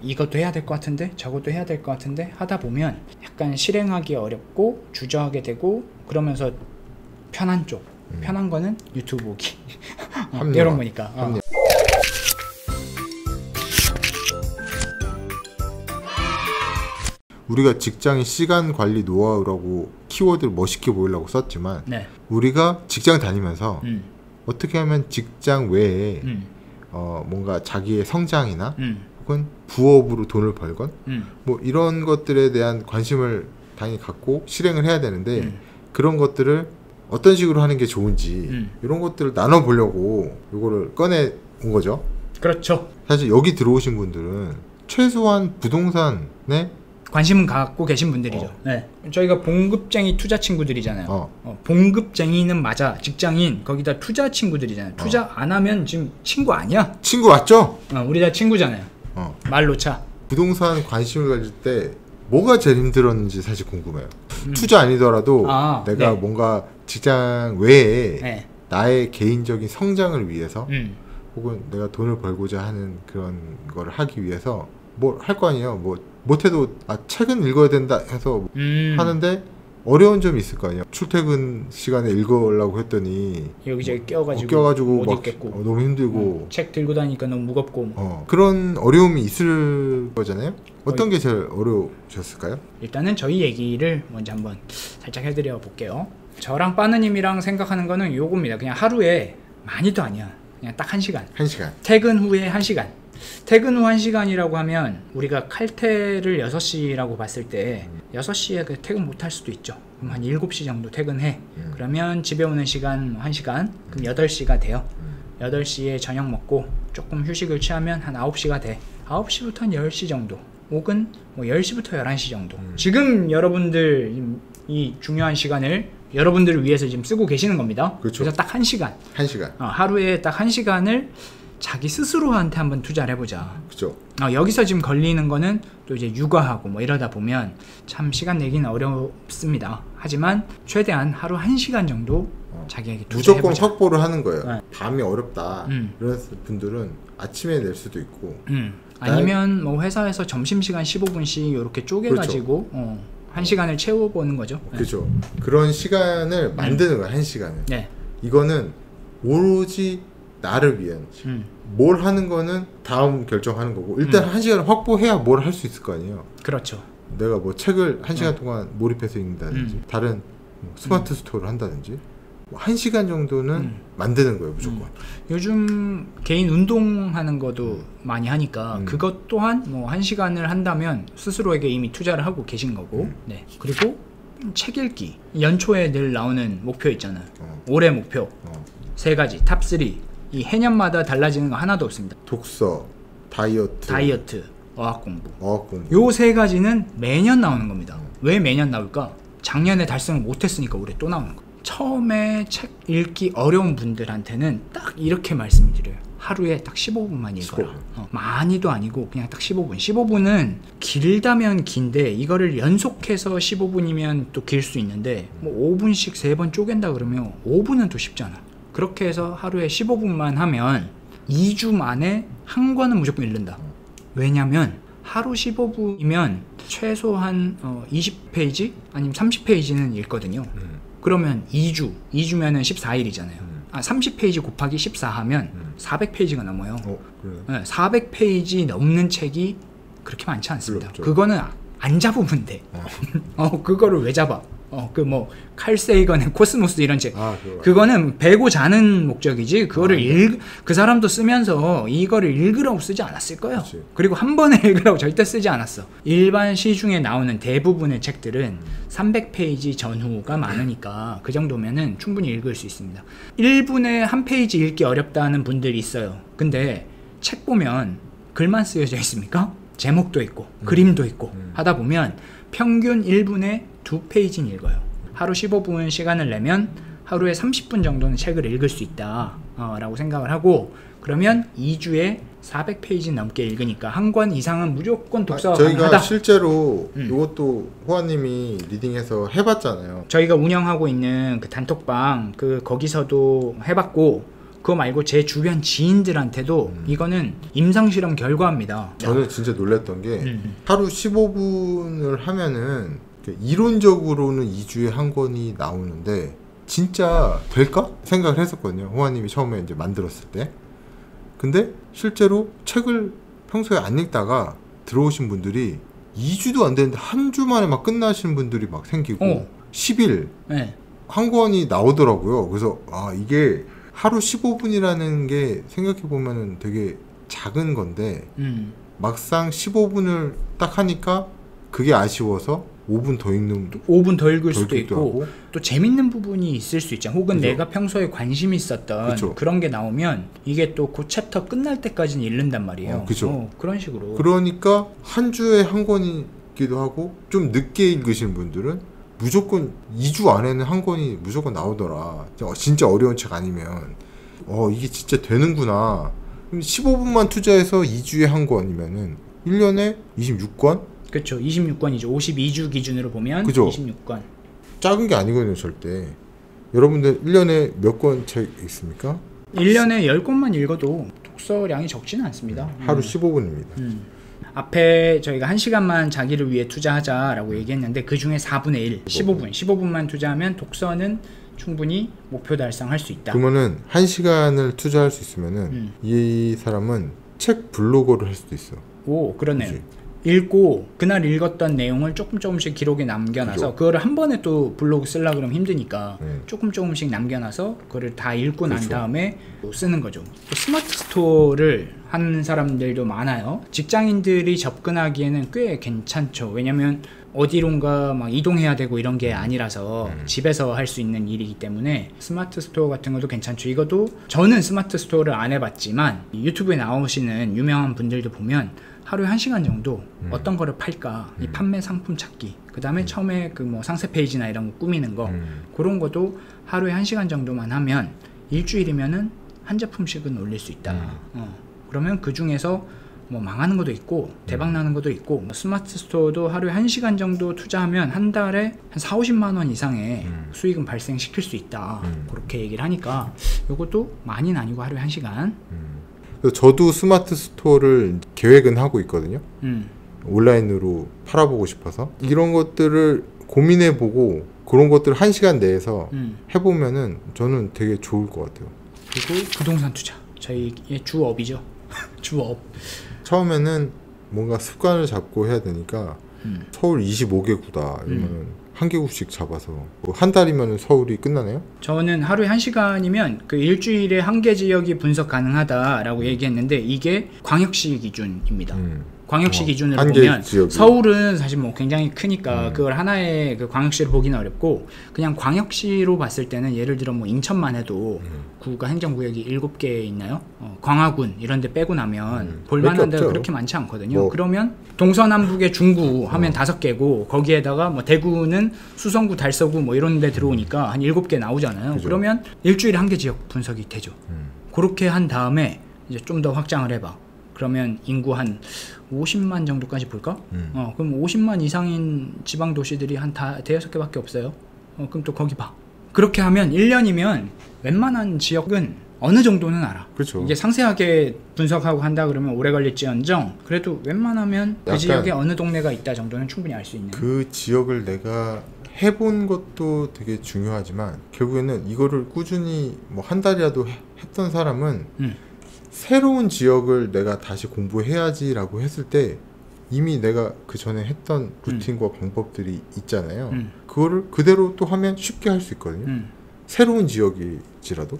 이것도 해야 될 것 같은데 저것도 해야 될 것 같은데 하다 보면 약간 실행하기 어렵고 주저하게 되고, 그러면서 편한 쪽, 편한 거는 유튜브 보기 이런 거니까. 우리가 직장인 시간 관리 노하우라고 키워드를 멋있게 보이려고 썼지만, 네. 우리가 직장 다니면서 어떻게 하면 직장 외에 뭔가 자기의 성장이나 혹은 부업으로 돈을 벌건 뭐 이런 것들에 대한 관심을 당연히 갖고 실행을 해야 되는데, 그런 것들을 어떤 식으로 하는 게 좋은지 이런 것들을 나눠보려고 이거를 꺼내 온 거죠. 그렇죠. 사실 여기 들어오신 분들은 최소한 부동산에 관심은 갖고 계신 분들이죠. 네. 저희가 봉급쟁이 투자 친구들이잖아요. 봉급쟁이는 맞아, 직장인, 거기다 투자 친구들이잖아요. 투자 안 하면 지금 친구 아니야? 친구 맞죠? 우리 다 친구잖아요. 말 놓자. 부동산 관심을 가질 때 뭐가 제일 힘들었는지 사실 궁금해요. 투자 아니더라도 내가 뭔가 직장 외에 나의 개인적인 성장을 위해서 혹은 내가 돈을 벌고자 하는 그런 거를 하기 위해서 뭘 할 거 아니에요. 뭐 못해도 책은 읽어야 된다 해서 하는데 어려운 점이 있을 거 아니에요. 출퇴근 시간에 읽으려고 했더니 여기저기 껴가지고 못 못 읽겠고 너무 힘들고 책 들고 다니니까 너무 무겁고 그런 어려움이 있을 거잖아요. 어떤 게 제일 어려우셨을까요? 일단은 저희 얘기를 먼저 한번 살짝 해드려 볼게요. 저랑 빠느님이랑 생각하는 거는 요겁니다. 그냥 하루에 많이도 아니야. 그냥 딱 1시간. 1시간. 퇴근 후에 1시간. 퇴근 후 1시간이라고 하면 우리가 칼퇴를 6시라고 봤을 때 6시에 퇴근 못할 수도 있죠. 그럼 한 7시 정도 퇴근해. 그러면 집에 오는 시간 1시간, 그럼 8시가 돼요. 8시에 저녁 먹고 조금 휴식을 취하면 한 9시가 돼. 9시부터 한 10시 정도, 혹은 뭐 10시부터 11시 정도. 지금 여러분들 이 중요한 시간을 여러분들을 위해서 지금 쓰고 계시는 겁니다. 그렇죠. 그래서 딱 1시간. 하루에 딱 1시간을 자기 스스로한테 한번 투자를 해보자. 그죠. 여기서 지금 걸리는 거는 또 이제 육아하고 뭐 이러다 보면 참 시간 내기는 어렵습니다. 하지만 최대한 하루 1시간 정도 자기에게 투자해보자. 무조건 확보를 하는 거예요. 밤이 어렵다 이런 분들은 아침에 낼 수도 있고 아니면 뭐 회사에서 점심시간 15분씩 이렇게 쪼개가지고 그렇죠. 1시간을 채워보는 거죠. 그렇죠. 그런 시간을 만드는 거야. 1시간을. 이거는 오로지 나를 위한 뭘 하는 거는 다음 결정하는 거고, 일단 1시간을 확보해야 뭘 할 수 있을 거 아니에요. 그렇죠. 내가 뭐 책을 1시간 동안 몰입해서 읽는다든지 다른 뭐 스마트 스토어를 한다든지 1시간 정도는 만드는 거예요. 무조건. 요즘 개인 운동하는 것도 많이 하니까 그것 또한 뭐 1시간을 한다면 스스로에게 이미 투자를 하고 계신 거고. 그리고 책 읽기, 연초에 늘 나오는 목표 있잖아요. 올해 목표 3가지, 탑3. 이 해년마다 달라지는 거 하나도 없습니다. 독서, 다이어트, 어학공부. 요 3가지는 매년 나오는 겁니다. 왜 매년 나올까? 작년에 달성을 못했으니까 올해 또 나오는 거. 처음에 책 읽기 어려운 분들한테는 딱 이렇게 말씀드려요. 하루에 딱 15분만 읽어라. 15분. 많이도 아니고 그냥 딱 15분. 15분은 길다면 긴데 이거를 연속해서 15분이면 또 길 수 있는데 뭐 5분씩 3번 쪼갠다 그러면 5분은 또 쉽잖아. 그렇게 해서 하루에 15분만 하면 2주 만에 한 권은 무조건 읽는다. 왜냐면 하루 15분이면 최소한 20페이지 아니면 30페이지는 읽거든요. 그러면 2주면은 14일이잖아요. 30페이지 곱하기 14 하면 400페이지가 넘어요. 그래요? 400페이지 넘는 책이 그렇게 많지 않습니다. 그거는 안 잡으면 돼. 그거를 왜 잡아? 그 뭐 칼세이건의 코스모스 이런 책, 그거는 배고 자는 목적이지 그거를 그 사람도 쓰면서 이거를 읽으라고 쓰지 않았을 거예요. 그리고 한 번에 읽으라고 절대 쓰지 않았어. 일반 시중에 나오는 대부분의 책들은 300페이지 전후가 많으니까 그 정도면은 충분히 읽을 수 있습니다. 1분에 한 페이지 읽기 어렵다는 분들이 있어요. 근데 책 보면 글만 쓰여져 있습니까? 제목도 있고 그림도 있고 하다 보면 평균 1분에 2페이지는 읽어요. 하루 15분 시간을 내면 하루에 30분 정도는 책을 읽을 수 있다 라고 생각을 하고, 그러면 2주에 400페이지 넘게 읽으니까 한 권 이상은 무조건 독서가 가능하다. 저희가 실제로 이것도 호아님이 리딩해서 해봤잖아요. 저희가 운영하고 있는 그 단톡방 거기서도 해봤고, 그거 말고 제 주변 지인들한테도 이거는 임상실험 결과입니다. 저는 진짜 놀랐던 게 하루 15분을 하면은 이론적으로는 2주에 한 권이 나오는데 진짜 될까? 생각을 했었거든요. 호아님이 처음에 이제 만들었을 때. 근데 실제로 책을 평소에 안 읽다가 들어오신 분들이 2주도 안 되는데 한 주 만에 막 끝나시는 분들이 막 생기고 10일 네. 한 권이 나오더라고요. 그래서 아 이게 하루 15분이라는 게 생각해보면 되게 작은 건데 막상 15분을 딱 하니까 그게 아쉬워서 5분 더 읽는 5분 더 읽을 수도 있고 또 재밌는 부분이 있을 수 있잖아. 혹은 그죠? 내가 평소에 관심 있었던 그쵸? 그런 게 나오면 이게 또 그 챕터 끝날 때까지는 읽는단 말이에요. 그죠? 그런 식으로. 그러니까 한 주에 한 권이기도 하고 좀 늦게 읽으시는 분들은 무조건 2주 안에는 한 권이 무조건 나오더라. 진짜 어려운 책 아니면 이게 진짜 되는구나. 15분만 투자해서 2주에 한 권이면은 1년에 26권? 그렇죠. 26권이죠. 52주 기준으로 보면 그죠? 26권. 작은 게 아니거든요, 절대. 여러분들 1년에 몇 권 책 읽습니까? 1년에 10권만 읽어도 독서량이 적지는 않습니다. 하루 15분입니다. 앞에 저희가 1시간만 자기를 위해 투자하자라고 얘기했는데 그 중에 4분의 1, 15분만 투자하면 독서는 충분히 목표 달성할 수 있다. 그러면은 1시간을 투자할 수 있으면은 이 사람은 책 블로거를 할 수도 있어. 오, 그러네요. 그치? 읽고 그날 읽었던 내용을 조금씩 기록에 남겨놔서 그죠? 그거를 한 번에 또 블로그 쓰려고 그러면 힘드니까 조금씩 남겨놔서 그거를 다 읽고 난 다음에 쓰는 거죠. 또 스마트 스토어를 하는 사람들도 많아요. 직장인들이 접근하기에는 꽤 괜찮죠. 왜냐면 어디론가 막 이동해야 되고 이런 게 아니라서 집에서 할 수 있는 일이기 때문에 스마트 스토어 같은 것도 괜찮죠. 이것도 저는 스마트 스토어를 안 해봤지만 유튜브에 나오시는 유명한 분들도 보면 하루에 1시간 정도 어떤 거를 팔까 이 판매 상품 찾기, 그 다음에 처음에 그 뭐 상세 페이지나 이런 거 꾸미는 거 그런 것도 하루에 1시간 정도만 하면 일주일이면은 한 제품씩은 올릴 수 있다. 그러면 그 중에서 뭐 망하는 것도 있고 대박 나는 것도 있고, 뭐 스마트 스토어도 하루에 1시간 정도 투자하면 한 달에 한 4-50만 원 이상의 수익은 발생시킬 수 있다. 그렇게 얘기를 하니까 이것도 많이는 아니고 하루에 1시간. 저도 스마트 스토어를 계획은 하고 있거든요. 온라인으로 팔아보고 싶어서 이런 것들을 고민해보고 그런 것들을 1시간 내에서 해보면은 저는 되게 좋을 것 같아요. 그리고 부동산 투자, 저희의 주업이죠. 주업. 처음에는 뭔가 습관을 잡고 해야 되니까 서울 25개구다 이러면은 한 개국씩 잡아서 뭐 한 달이면 서울이 끝나네요? 저는 하루에 1시간이면 그 일주일에 한 개 지역이 분석 가능하다라고 얘기했는데 이게 광역시 기준입니다. 광역시 기준으로 보면 서울은 사실 뭐 굉장히 크니까 그걸 하나의 그 광역시를 보기는 어렵고, 그냥 광역시로 봤을 때는 예를 들어 뭐 인천만 해도 구가 행정구역이 7개 있나요? 광화군 이런 데 빼고 나면 볼만한 데가 그렇게 많지 않거든요. 그러면 동서남북의 중구 하면 5개고 거기에다가 뭐 대구는 수성구, 달서구 뭐 이런 데 들어오니까 한 7개 나오잖아요. 그죠. 그러면 일주일에 한 개 지역 분석이 되죠. 그렇게 한 다음에 이제 좀 더 확장을 해봐. 그러면 인구 한 50만 정도까지 볼까? 그럼 50만 이상인 지방 도시들이 한 대여섯 개밖에 없어요. 그럼 또 거기 봐. 그렇게 하면 1년이면 웬만한 지역은 어느 정도는 알아. 그쵸. 이게 상세하게 분석하고 한다 그러면 오래 걸릴지언정 그래도 웬만하면 그 지역에 어느 동네가 있다 정도는 충분히 알 수 있는. 그 지역을 내가 해본 것도 되게 중요하지만 결국에는 이거를 꾸준히 뭐 한 달이라도 했던 사람은 새로운 지역을 내가 다시 공부해야지 라고 했을 때 이미 내가 그 전에 했던 루틴과 방법들이 있잖아요. 그거를 그대로 또 하면 쉽게 할 수 있거든요. 새로운 지역일지라도.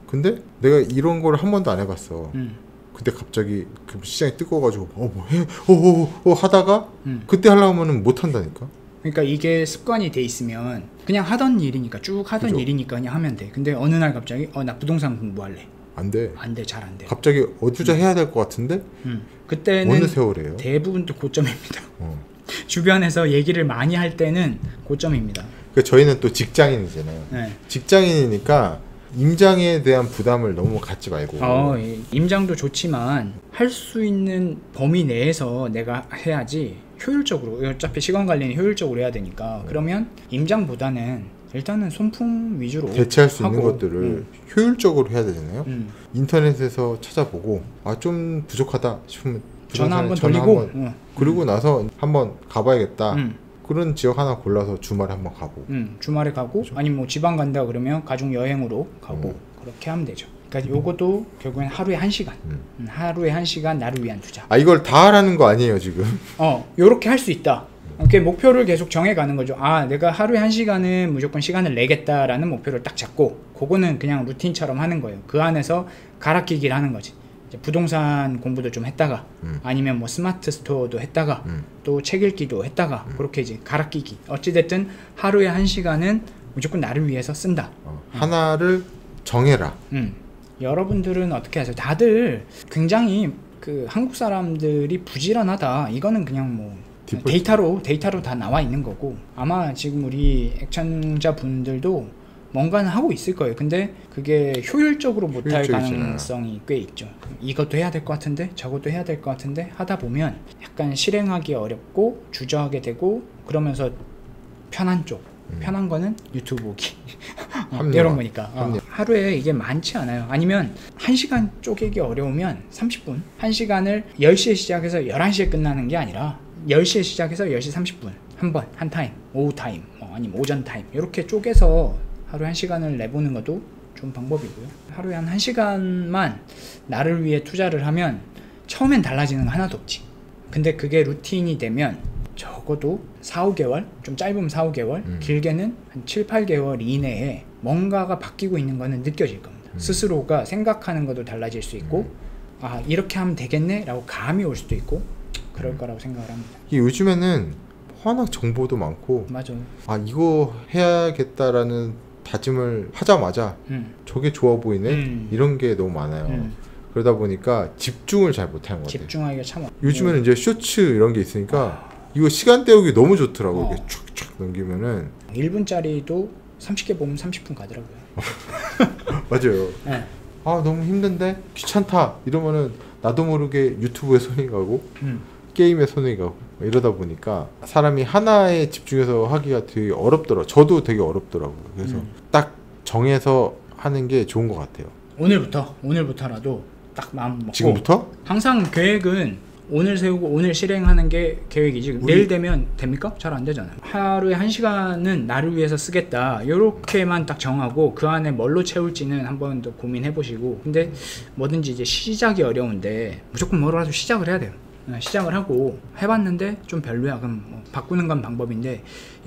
근데 내가 이런 걸 한 번도 안 해봤어. 근데 갑자기 그 시장이 뜨거워가지고 뭐 해? 하다가 그때 하려고 하면 못 한다니까. 그러니까 이게 습관이 돼 있으면 그냥 하던 일이니까 쭉 하던 그죠. 일이니까 그냥 하면 돼. 근데 어느 날 갑자기 나 부동산 공부할래. 안 돼. 안 돼, 잘 안 돼. 갑자기 투자해야 될 것 같은데 그때는 어느 세월이에요? 대부분 또 고점입니다. 주변에서 얘기를 많이 할 때는 고점입니다. 그러니까 저희는 또 직장인이잖아요. 네. 직장인이니까 임장에 대한 부담을 너무 갖지 말고. 임장도 좋지만 할 수 있는 범위 내에서 내가 해야지 효율적으로. 어차피 시간 관리는 효율적으로 해야 되니까. 그러면 임장보다는 일단은 손품 위주로 대체할 수 있는 것들을 효율적으로 해야 되잖아요. 인터넷에서 찾아보고 좀 부족하다 싶으면 전화 한번 돌리고 그리고 나서 한번 가봐야겠다. 그런 지역 하나 골라서 주말에 한번 가고 주말에 가고 그렇죠. 아니면 뭐 지방 간다 그러면 가족 여행으로 가고 그렇게 하면 되죠. 그러니까 요것도 결국엔 하루에 1시간 하루에 1시간 나를 위한 투자. 이걸 다 하라는 거 아니에요 지금? 요렇게 할 수 있다. 이렇게 목표를 계속 정해가는 거죠. 내가 하루에 1시간은 무조건 시간을 내겠다라는 목표를 딱 잡고 그거는 그냥 루틴처럼 하는 거예요. 그 안에서 갈아 끼기를 하는 거지. 이제 부동산 공부도 좀 했다가 아니면 뭐 스마트 스토어도 했다가 또 책 읽기도 했다가 그렇게 이제 갈아 끼기. 어찌됐든 하루에 1시간은 무조건 나를 위해서 쓴다. 하나를 정해라. 여러분들은 어떻게 하세요? 다들 굉장히 그 한국 사람들이 부지런하다. 이거는 그냥 뭐 데이터로 다 나와 있는 거고 아마 지금 우리 애청자 분들도 뭔가는 하고 있을 거예요. 근데 그게 효율적으로 못할 가능성이 꽤 있죠. 이것도 해야 될 것 같은데 저것도 해야 될 것 같은데 하다 보면 약간 실행하기 어렵고 주저하게 되고 그러면서 편한 쪽 편한 거는 유튜브 보기 이런 거니까 하루에 이게 많지 않아요. 아니면 1시간 쪼개기 어려우면 30분 1시간을 10시에 시작해서 11시에 끝나는 게 아니라 10시에 시작해서 10시 30분 한 타임 오후 타임 아니면 오전 타임 이렇게 쪼개서 하루에 1시간을 내보는 것도 좋은 방법이고요. 하루에 한 1시간만 나를 위해 투자를 하면 처음엔 달라지는 거 하나도 없지. 근데 그게 루틴이 되면 적어도 4-5개월 좀 짧으면 4-5개월 길게는 한 7-8개월 이내에 뭔가가 바뀌고 있는 거는 느껴질 겁니다. 스스로가 생각하는 것도 달라질 수 있고 이렇게 하면 되겠네 라고 감이 올 수도 있고 그럴 거라고 생각을 합니다. 요즘에는 워낙 정보도 많고 맞아. 이거 해야겠다라는 다짐을 하자마자 저게 좋아 보이네 이런 게 너무 많아요. 그러다 보니까 집중을 잘 못하는 것 같아요. 집중하기가 참 요즘에는 이제 쇼츠 이런 게 있으니까 이거 시간 때우기 너무 좋더라고. 이렇게 촥촥 넘기면은 1분짜리도 30개 보면 30분 가더라고요. 맞아요. 네. 너무 힘든데 귀찮다 이러면은 나도 모르게 유튜브에 손이 가고 게임에 손이 가고 이러다 보니까 사람이 하나에 집중해서 하기가 되게 어렵더라고요. 저도 되게 어렵더라고요. 그래서 딱 정해서 하는 게 좋은 것 같아요. 오늘부터라도 딱 마음 먹고 지금부터? 항상 계획은 오늘 세우고 오늘 실행하는 게 계획이지 내일 되면 됩니까? 잘 안 되잖아요. 하루에 1시간은 나를 위해서 쓰겠다 요렇게만 딱 정하고 그 안에 뭘로 채울지는 한번 더 고민해 보시고 근데 뭐든지 이제 시작이 어려운데 무조건 뭐라도 시작을 해야 돼요. 시작을 하고 해봤는데 좀 별로야 그럼 뭐 바꾸는 건 방법인데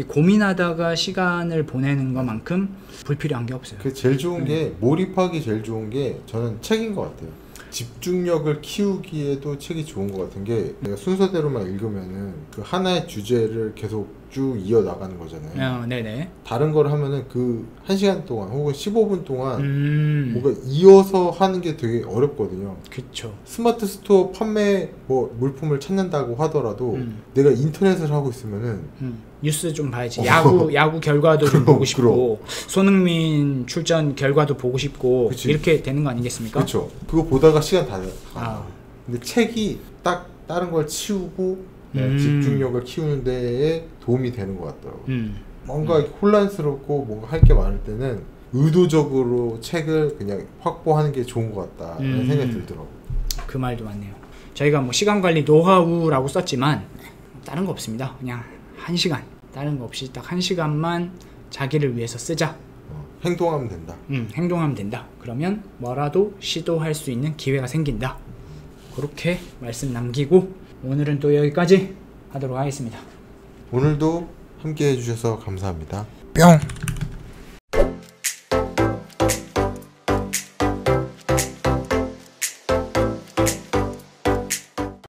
고민하다가 시간을 보내는 것만큼 불필요한 게 없어요. 그 제일 좋은 게 몰입하기 제일 좋은 게 저는 책인 것 같아요. 집중력을 키우기에도 책이 좋은 것 같은 게 내가 순서대로만 읽으면은 그 하나의 주제를 계속 쭉 이어나가는 거잖아요. 네네. 다른 걸 하면은 그 1시간 동안 혹은 15분 동안 뭔가 이어서 하는 게 되게 어렵거든요. 그쵸. 스마트 스토어 판매 뭐 물품을 찾는다고 하더라도 내가 인터넷을 하고 있으면은 뉴스 좀 봐야지. 야구 결과도 좀 보고 싶고 손흥민 출전 결과도 보고 싶고 그치. 이렇게 되는 거 아니겠습니까? 그렇죠. 그거 보다가 시간 다 가. 근데 책이 딱 다른 걸 치우고 집중력을 키우는 데에 도움이 되는 것 같더라고요. 뭔가 혼란스럽고 뭔가 할 게 많을 때는 의도적으로 책을 그냥 확보하는 게 좋은 것 같다는 생각이 들더라고요. 그 말도 맞네요. 저희가 뭐 시간관리 노하우라고 썼지만 다른 거 없습니다. 그냥 1시간 다른 거 없이 딱 1시간만 자기를 위해서 쓰자. 행동하면 된다. 행동하면 된다. 그러면 뭐라도 시도할 수 있는 기회가 생긴다. 그렇게 말씀 남기고 오늘은 또 여기까지 하도록 하겠습니다. 오늘도 함께 해주셔서 감사합니다. 뿅!